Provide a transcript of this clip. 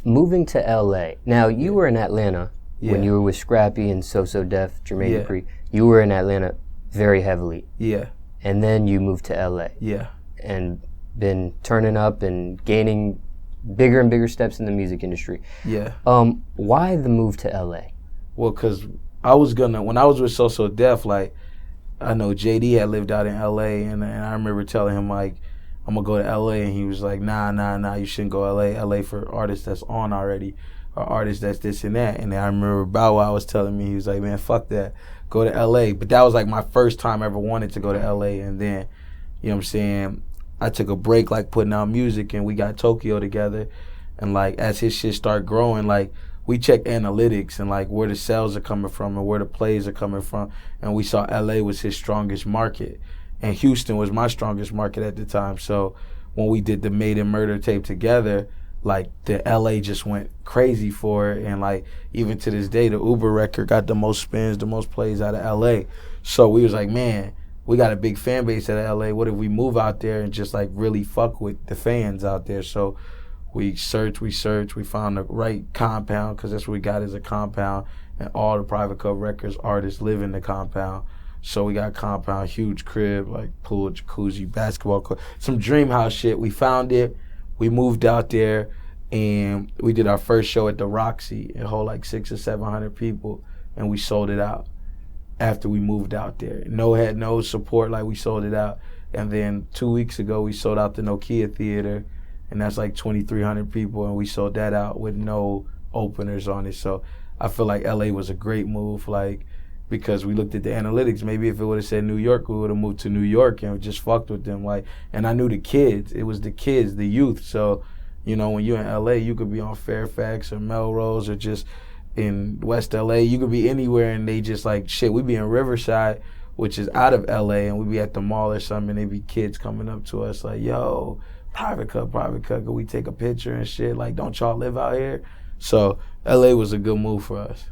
moving to LA. Now, you were in Atlanta when you were with Scrappy and So So Def, Jermaine Dupri. You were in Atlanta very heavily. Yeah. And then you moved to LA. Yeah. And been turning up and gaining bigger and bigger steps in the music industry. Yeah. Why the move to LA? Well, because when I was with So So Def, like, I know JD had lived out in LA, and I remember telling him, like, I'm gonna go to LA, and he was like, nah, you shouldn't go LA. LA for artists that's on already, or artists that's this and that. And then I remember Bow Wow was telling me, he was like, man, fuck that, go to LA. But that was like my first time ever wanted to go to LA. And then, you know what I'm saying, I took a break, like, putting out music, and we got Tokyo together. And like, as his shit started growing, like, we check analytics and like where the sales are coming from and where the plays are coming from, and we saw LA was his strongest market, and Houston was my strongest market at the time. So when we did the Made in Murder tape together, like, the LA just went crazy for it, and like, even to this day, the Uber record got the most spins, the most plays out of LA. So we was like, man, we got a big fan base out of LA. What if we move out there and just like really fuck with the fans out there? So we searched, we found the right compound, because that's what we got, is a compound, and all the Private Club Records artists live in the compound. So we got compound, huge crib, like pool, jacuzzi, basketball court, some dream house shit. We found it, we moved out there, and we did our first show at the Roxy. It hold like 600 or 700 people, and we sold it out after we moved out there. Had no support, like, we sold it out. And then 2 weeks ago, we sold out the Nokia Theater, and that's like 2,300 people, and we sold that out with no openers on it. So I feel like LA was a great move, like, because we looked at the analytics. Maybe if it would have said New York, we would have moved to New York and just fucked with them. Like, and I knew the kids. It was the kids, the youth. So, you know, when you're in LA, you could be on Fairfax or Melrose or just in West LA. You could be anywhere, and they just like, shit, we be in Riverside, which is out of LA, and we be at the mall or something, and they be kids coming up to us like, yo, private club, could we take a picture and shit? Like, don't y'all live out here? So LA was a good move for us.